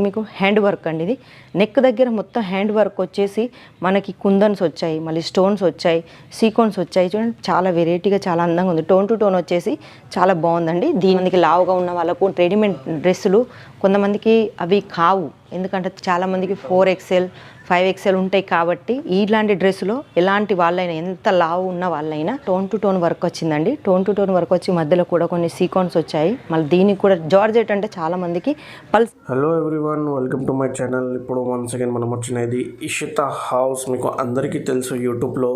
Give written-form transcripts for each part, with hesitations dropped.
మీకు hand work అండి. ఇది నెక్ దగ్గర మొత్తం హ్యాండ్ వర్క్ వచ్చేసి మనకి కుందన్స్ వచ్చాయి, మళ్ళీ స్టోన్స్ వచ్చాయి, సీక్వెన్స్ వచ్చాయి. చూడండి చాలా వెరైటీగా చాలా అందంగా ఉంది. టోన్ టు టోన్ వచ్చేసి చాలా బాగుందండి. దీనికి లావుగా ఉన్న వాళ్ళకు రెడీమేడ్ డ్రెస్సులు కొంతమందికి అవి కావు, ఎందుకంటే చాలామందికి 4XL 5XL ఉంటాయి. కాబట్టి ఇలాంటి డ్రెస్సులో ఎలాంటి వాళ్ళైనా, ఎంత లావు ఉన్న వాళ్ళైనా టోన్ టు టోన్ వర్క్ వచ్చిందండి. టోన్ టు టోన్ వర్క్ వచ్చి మధ్యలో కూడా కొన్ని సీక్వెన్స్ వచ్చాయి. మళ్ళీ దీనికి కూడా జార్జెట్ అంటే చాలా మందికి pulse. Hello everyone, welcome to my channel. ఇప్పుడు వన్స్ అగైన్ మనం వచ్చినది ఇషితా హౌస్. మీకు అందరికీ తెలుసు, యూట్యూబ్లో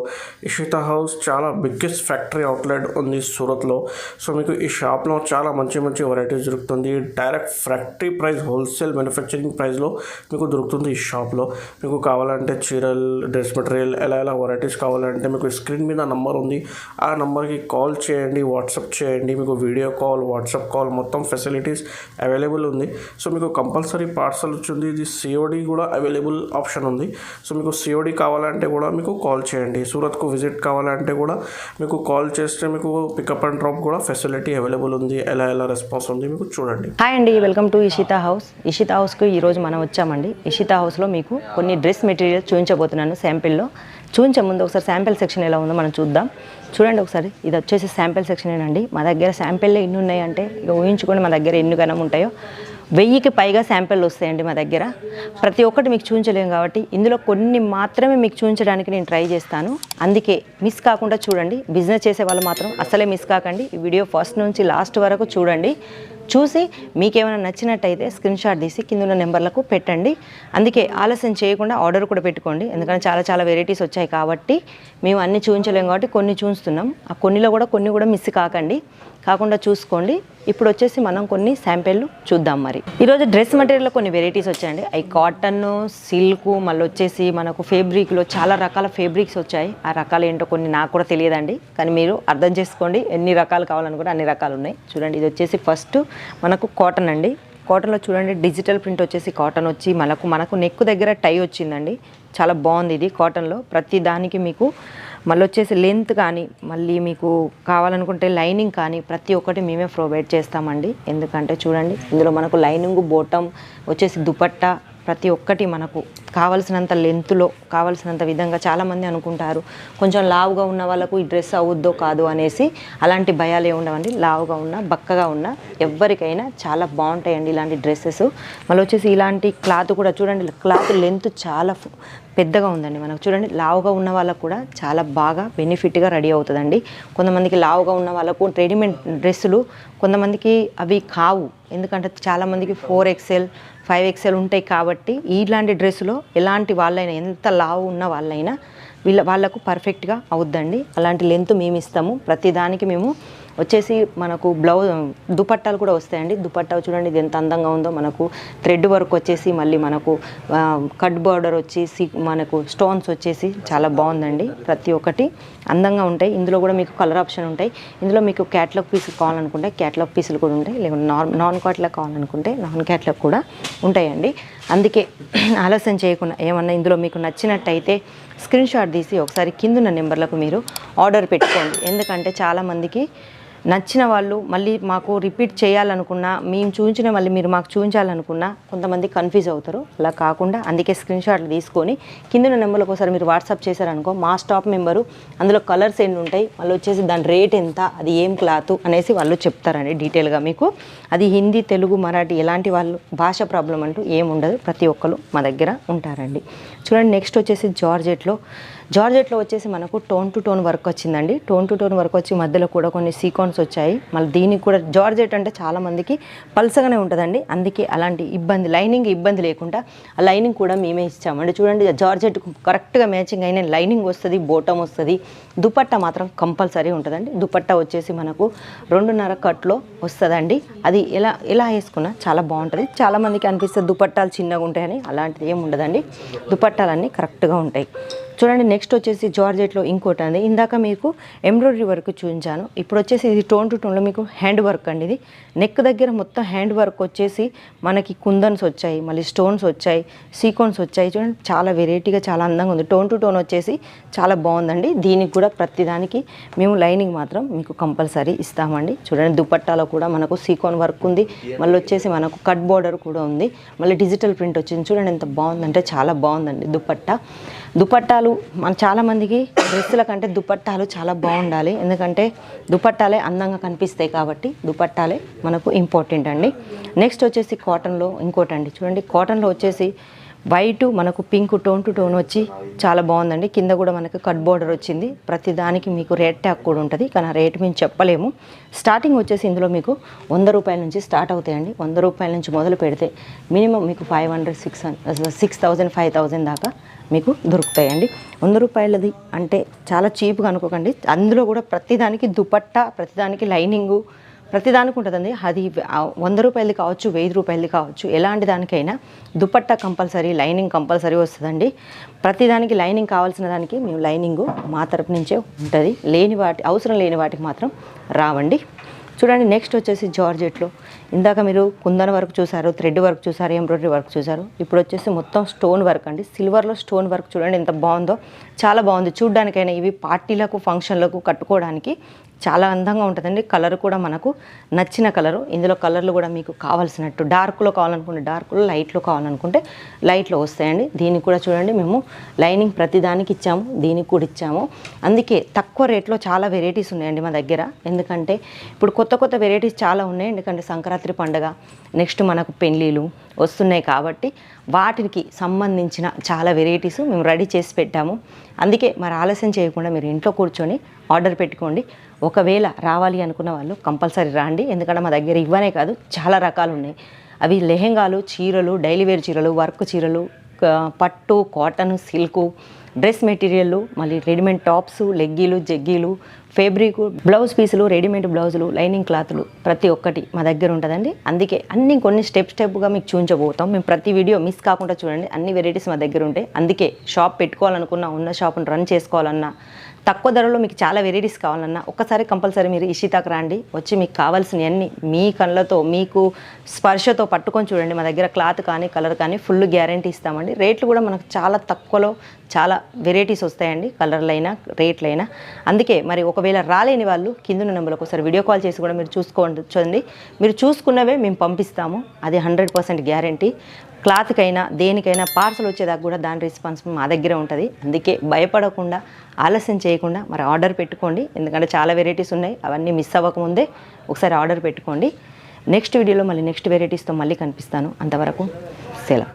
ఇషితా హౌస్ చాలా బిగ్గెస్ట్ ఫ్యాక్టరీ అవుట్లెట్ ఉంది సూరత్లో. సో మీకు ఈ షాప్లో చాలా మంచి మంచి వెరైటీస్ దొరుకుతుంది. Direct factory price, wholesale manufacturing ప్రైస్లో మీకు దొరుకుతుంది ఈ షాప్లో. మీకు కావాలంటే చీరలు, డ్రెస్ మెటీరియల్ ఎలా వెరైటీస్ కావాలంటే మీకు స్క్రీన్ మీద నంబర్ ఉంది, ఆ నెంబర్కి కాల్ చేయండి, వాట్సాప్ చేయండి. మీకు వీడియో కాల్, వాట్సాప్ కాల్ మొత్తం ఫెసిలిటీస్ అవైలబుల్ ఉంది. సో మీకు కంపల్సరీ పార్సల్ వచ్చింది. ఇది COD కూడా అవైలబుల్ ఆప్షన్ ఉంది. సో మీకు COD కావాలంటే కూడా మీకు కాల్ చేయండి. సూరత్కు విజిట్ కావాలంటే కూడా మీకు కాల్ చేస్తే మీకు పికప్ అండ్ డ్రాప్ కూడా ఫెసిలిటీ అవైలబుల్ ఉంది. ఎలా రెస్పాన్స్ ఉంది మీకు చూడండి. హాయ్ అండి, welcome to Ishita house. Ishita హౌస్కు ఈరోజు మనం వచ్చామండి. ఇషితా హౌస్లో మీకు కొన్ని డ్రెస్ మెటీరియల్ చూపించబోతున్నాను. శాంపిల్లో చూపించే ముందు ఒకసారి శాంపిల్ సెక్షన్ ఎలా ఉందో మనం చూద్దాం. చూడండి ఒకసారి. ఇది వచ్చేసి శాంపిల్ సెక్షనేనండి. మా దగ్గర శాంపిల్లో ఎన్ని ఉన్నాయంటే ఇక ఊహించుకోండి మా దగ్గర ఎన్ని గణం ఉంటాయో. 1000కి పైగా శాంపిల్ వస్తాయండి మా దగ్గర. ప్రతి ఒక్కటి మీకు చూపించలేము కాబట్టి ఇందులో కొన్ని మాత్రమే మీకు చూపించడానికి నేను ట్రై చేస్తాను. అందుకే మిస్ కాకుండా చూడండి. బిజినెస్ చేసే వాళ్ళు మాత్రం అసలే మిస్ కాకండి. ఈ వీడియో ఫస్ట్ నుంచి లాస్ట్ వరకు చూడండి. చూసి మీకేమైనా నచ్చినట్టయితే స్క్రీన్ షాట్ తీసి కింద ఉన్న నెంబర్లకు పెట్టండి. అందుకే ఆలస్యం చేయకుండా ఆర్డర్ కూడా పెట్టుకోండి. ఎందుకంటే చాలా వెరైటీస్ వచ్చాయి కాబట్టి మేము అన్ని చూపించలేము కాబట్టి కొన్ని చూస్తున్నాం. ఆ కొన్ని కూడా మిస్ కాకుండా చూసుకోండి. ఇప్పుడు వచ్చేసి మనం కొన్ని శాంపిల్లు చూద్దాం. మరి ఈరోజు డ్రెస్ మెటీరియల్లో కొన్ని వెరైటీస్ వచ్చాయండి. అవి కాటన్, సిల్క్, మళ్ళీ వచ్చేసి మనకు ఫేబ్రిక్లో చాలా రకాల ఫేబ్రిక్స్ వచ్చాయి. ఆ రకాలు ఏంటో కొన్ని నాకు కూడా తెలియదండి, కానీ మీరు అర్థం చేసుకోండి. ఎన్ని రకాలు కావాలనుకుంటే అన్ని రకాలు ఉన్నాయి. చూడండి, ఇది వచ్చేసి ఫస్ట్ మనకు కాటన్ అండి. కాటన్లో చూడండి డిజిటల్ ప్రింట్ వచ్చేసి కాటన్ వచ్చి మనకు నెక్ దగ్గర టై వచ్చిందండి. చాలా బాగుంది ఇది కాటన్లో. ప్రతి దానికి మీకు మళ్ళీ వచ్చేసి లెంత్ కానీ, మళ్ళీ మీకు కావాలనుకుంటే లైనింగ్ కానీ ప్రతి ఒక్కటి మేమే ప్రొవైడ్ చేస్తామండి. ఎందుకంటే చూడండి ఇందులో మనకు లైనింగ్, బోటం వచ్చేసి దుపట్టా ప్రతి ఒక్కటి మనకు కావాల్సినంత లెంత్లో, కావాల్సినంత విధంగా. చాలామంది అనుకుంటారు కొంచెం లావుగా ఉన్న వాళ్ళకు ఈ డ్రెస్ అవుద్దో కాదు అనేసి. అలాంటి భయాలు ఉండవండి. లావుగా ఉన్నా, బక్కగా ఉన్నా ఎవరికైనా చాలా బాగుంటాయండి ఇలాంటి డ్రెస్సెస్. మళ్ళీ వచ్చేసి ఇలాంటి క్లాత్ కూడా చూడండి, క్లాత్ లెంత్ చాలా పెద్దగా ఉందండి. మనకు చూడండి లావుగా ఉన్న వాళ్ళకు కూడా చాలా బాగా బెనిఫిట్గా రెడీ అవుతుందండి. కొంతమందికి లావుగా ఉన్న వాళ్ళకు రెడీమేడ్ డ్రెస్సులు కొంతమందికి అవి కావు, ఎందుకంటే చాలామందికి 4XL 5XL ఉంటాయి. కాబట్టి ఇలాంటి డ్రెస్సులో ఎలాంటి వాళ్ళైనా, ఎంత లావు ఉన్న వాళ్ళైనా వాళ్ళకు పర్ఫెక్ట్గా అవుద్దండి. అలాంటి లెంత్ మేము ఇస్తాము. ప్రతి దానికి మేము వచ్చేసి మనకు దుపట్టాలు కూడా వస్తాయండి. దుపట్టా చూడండి ఇది ఎంత అందంగా ఉందో. మనకు థ్రెడ్ వర్క్ వచ్చేసి, మళ్ళీ మనకు కట్ బార్డర్ వచ్చేసి, మనకు స్టోన్స్ వచ్చేసి చాలా బాగుందండి. ప్రతి ఒక్కటి అందంగా ఉంటాయి. ఇందులో కూడా మీకు కలర్ ఆప్షన్ ఉంటాయి. ఇందులో మీకు క్యాటలాగ్ పీసులు కావాలనుకుంటే క్యాటలాగ్ పీసులు కూడా ఉంటాయి, లేకుంటే నాన్ క్యాటలాగ్ కావాలనుకుంటే నాన్ క్యాటలాగ్ కూడా ఉంటాయండి. అందుకే ఆలస్యం చేయకుండా ఏమన్నా ఇందులో మీకు నచ్చినట్టయితే స్క్రీన్ షాట్ తీసి ఒకసారి కిందున్న నెంబర్లకు మీరు ఆర్డర్ పెట్టుకోండి. ఎందుకంటే చాలామందికి నచ్చిన వాళ్ళు మళ్ళీ మాకు రిపీట్ చేయాలనుకున్నా, మేము చూపించిన మళ్ళీ మీరు మాకు చూపించాలనుకున్నా కొంతమంది కన్ఫ్యూజ్ అవుతారు. అలా కాకుండా అందుకే స్క్రీన్ షాట్లు తీసుకొని కింద నెంబర్లకు ఒకసారి మీరు వాట్సాప్ చేశారనుకో, మా స్టాప్ మెంబరు అందులో కలర్స్ ఎన్ని ఉంటాయి, మళ్ళీ వచ్చేసి దాని రేట్ ఎంత, అది ఏం క్లాత్ అనేసి వాళ్ళు చెప్తారండి డీటెయిల్గా మీకు. అది హిందీ, తెలుగు, మరాఠీ ఎలాంటి వాళ్ళు భాష ప్రాబ్లం అంటూ ఏముండదు. ప్రతి ఒక్కరు మా దగ్గర ఉంటారండి. చూడండి నెక్స్ట్ వచ్చేసి జార్జెట్లో వచ్చేసి మనకు టోన్ టు టోన్ వర్క్ వచ్చిందండి. టోన్ టు టోన్ వర్క్ వచ్చి మధ్యలో కూడా కొన్ని సీక్వెన్స్ వచ్చాయి. మళ్ళీ దీనికి కూడా జార్జెట్ అంటే చాలామందికి పల్సగానే ఉంటుందండి. అందుకే అలాంటి లైనింగ్ ఇబ్బంది లేకుండా ఆ లైనింగ్ కూడా మేమే ఇచ్చామండి. చూడండి జార్జెట్ కరెక్ట్గా మ్యాచింగ్ అయిన లైనింగ్ వస్తుంది, బోటం వస్తుంది. దుపట్టా మాత్రం కంపల్సరీ ఉంటుందండి. దుపట్టా వచ్చేసి మనకు 2.5 కట్లో వస్తుందండి. అది ఎలా వేసుకున్నా చాలా బాగుంటుంది. చాలామందికి అనిపిస్తుంది దుపట్టాలు చిన్నగా ఉంటాయని, అలాంటిది ఏమి ఉండదండి. దుపట్టాలన్నీ కరెక్ట్గా ఉంటాయి. చూడండి నెక్స్ట్ వచ్చేసి జార్జెట్లో ఇంకోటి అండి. ఇందాక మీకు ఎంబ్రాయిడరీ వర్క్ చూపించాను. ఇప్పుడు వచ్చేసి ఇది టోన్ టు టోన్లో మీకు హ్యాండ్ వర్క్ అండి. ఇది నెక్ దగ్గర మొత్తం హ్యాండ్ వర్క్ వచ్చేసి మనకి కుందన్స్ వచ్చాయి, మళ్ళీ స్టోన్స్ వచ్చాయి, సీక్వెన్స్ వచ్చాయి. చూడండి చాలా వెరైటీగా చాలా అందంగా ఉంది. టోన్ టు టోన్ వచ్చేసి చాలా బాగుందండి. దీనికి కూడా ప్రతిదానికి మేము లైనింగ్ మాత్రం మీకు కంపల్సరీ ఇస్తామండి. చూడండి దుపట్టాలో కూడా మనకు సీక్వెన్ వర్క్ ఉంది, మళ్ళీ వచ్చేసి మనకు కట్ బోర్డర్ కూడా ఉంది, మళ్ళీ డిజిటల్ ప్రింట్ వచ్చింది. చూడండి ఎంత బాగుందంటే చాలా బాగుందండి దుపట్టాలు. మన చాలామందికి డ్రెస్సుల కంటే దుపట్టాలు చాలా బాగుండాలి, ఎందుకంటే దుపట్టాలే అందంగా కనిపిస్తాయి కాబట్టి దుపట్టాలే మనకు ఇంపార్టెంట్ అండి. నెక్స్ట్ వచ్చేసి కాటన్లో ఇంకోటి అండి. చూడండి కాటన్లో వచ్చేసి వైట్ మనకు పింక్ టోన్ టు టోన్ వచ్చి చాలా బాగుందండి. కింద కూడా మనకు కట్ బోర్డర్ వచ్చింది. ప్రతి దానికి మీకు రేట్ ట్యాగ్ కూడా ఉంటుంది, కానీ ఆ రేట్ మేము చెప్పలేము. స్టార్టింగ్ వచ్చేసి ఇందులో మీకు 100 రూపాయల నుంచి స్టార్ట్ అవుతాయండి. 100 రూపాయల నుంచి మొదలు పెడితే మినిమం మీకు 500, 6,000, 5,000 దాకా మీకు దొరుకుతాయండి. 100 రూపాయలది అంటే చాలా చీప్గా అనుకోకండి. అందులో కూడా ప్రతిదానికి దుపట్టా, ప్రతిదానికి లైనింగు, ప్రతిదానికి ఉంటుందండి. అది 100 రూపాయలది కావచ్చు, 1000 రూపాయలది కావచ్చు, ఎలాంటి దానికైనా దుపట్టా కంపల్సరీ, లైనింగ్ కంపల్సరీ వస్తుందండి. ప్రతిదానికి లైనింగ్ కావాల్సిన దానికి మేము లైనింగు మా తరపు నుంచే ఉంటుంది. అవసరం లేని వాటికి మాత్రం రావండి. చూడండి నెక్స్ట్ వచ్చేసి జార్జెట్లో ఇందాక మీరు కుందన్ వర్క్ చూసారు, థ్రెడ్ వర్క్ చూసారు, ఎంబ్రాయిడరీ వర్క్ చూసారు. ఇప్పుడు వచ్చేసి మొత్తం స్టోన్ వర్క్ అండి. సిల్వర్లో స్టోన్ వర్క్ చూడండి ఎంత బాగుందో, చాలా బాగుంది చూడ్డానికైనా. ఇవి పార్టీలకు, ఫంక్షన్లకు కట్టుకోవడానికి చాలా అందంగా ఉంటుందండి. కలర్ కూడా మనకు నచ్చిన కలరు. ఇందులో కలర్లు కూడా మీకు కావాల్సినట్టు డార్క్లో కావాలనుకుంటే డార్క్లో, లైట్లో కావాలనుకుంటే లైట్లో వస్తాయండి. దీనికి కూడా చూడండి మేము లైనింగ్ ప్రతిదానికి ఇచ్చాము, దీనికి కూడా ఇచ్చాము. అందుకే తక్కువ రేట్లో చాలా వెరైటీస్ ఉన్నాయండి మా దగ్గర. ఎందుకంటే ఇప్పుడు కొత్త వెరైటీస్ చాలా ఉన్నాయి. ఎందుకంటే సంక్రాంతి పండుగ, నెక్స్ట్ మనకు పెళ్ళిళ్ళు వస్తున్నాయి కాబట్టి వాటికి సంబంధించిన చాలా వెరైటీస్ మేము రెడీ చేసి పెట్టాము. అందుకే మరి ఆలస్యం చేయకుండా మీరు ఇంట్లో కూర్చొని ఆర్డర్ పెట్టుకోండి. ఒకవేళ రావాలి అనుకున్న వాళ్ళు కంపల్సరీ రండి, ఎందుకంటే మా దగ్గర ఇవ్వనే కాదు చాలా రకాలు ఉన్నాయి. అవి లెహెంగాలు, చీరలు, డైలీ వేర్ చీరలు, వర్క్ చీరలు, పట్టు, కాటన్, సిల్కు, డ్రెస్ మెటీరియల్, మళ్ళీ రెడీమేడ్ టాప్స్, లెగ్గీలు, జగ్గీలు, ఫేబ్రిక్, బ్లౌజ్ పీసులు, రెడీమేడ్ బ్లౌజులు, లైనింగ్ క్లాతులు ప్రతి ఒక్కటి మా దగ్గర ఉంటుందండి. అందుకే అన్ని కొన్ని స్టెప్గా మీకు చూపించబోతాం. మేము ప్రతి వీడియో మిస్ కాకుండా చూడండి, అన్ని వెరైటీస్ మా దగ్గర ఉంటాయి. అందుకే షాప్ పెట్టుకోవాలనుకున్నా, ఉన్న షాప్ను రన్ చేసుకోవాలన్నా, తక్కువ ధరలో మీకు చాలా వెరైటీస్ కావాలన్నా ఒక్కసారి కంపల్సరీ మీరు ఇషితాకి రండి. వచ్చి మీకు కావాల్సినవన్నీ మీ కళ్ళతో, మీకు స్పర్శతో పట్టుకొని చూడండి. మా దగ్గర క్లాత్ కానీ, కలర్ కానీ ఫుల్ గ్యారంటీ ఇస్తామండి. రేట్లు కూడా మనకు చాలా తక్కువలో చాలా వెరైటీస్ వస్తాయండి, కలర్లైనా, రేట్లైనా. అందుకే మరి ఒకవేళ రాలేని వాళ్ళు కింద నెంబర్కి ఒకసారి వీడియో కాల్ చేసి కూడా మీరు చూసుకోండి. మీరు చూసుకున్నవే మేము పంపిస్తాము, అది 100% గ్యారంటీ. క్లాత్కైనా దేనికైనా పార్సల్ వచ్చేదాకా కూడా దాని రెస్పాన్స్ మా దగ్గరే ఉంటుంది. అందుకే భయపడకుండా, ఆలస్యం చేయకుండా మరి ఆర్డర్ పెట్టుకోండి. ఎందుకంటే చాలా వెరైటీస్ ఉన్నాయి, అవన్నీ మిస్ అవ్వకముందే ఒకసారి ఆర్డర్ పెట్టుకోండి. నెక్స్ట్ వీడియోలో మళ్ళీ నెక్స్ట్ వెరైటీస్తో మళ్ళీ కనిపిస్తాను. అంతవరకు సెలవు.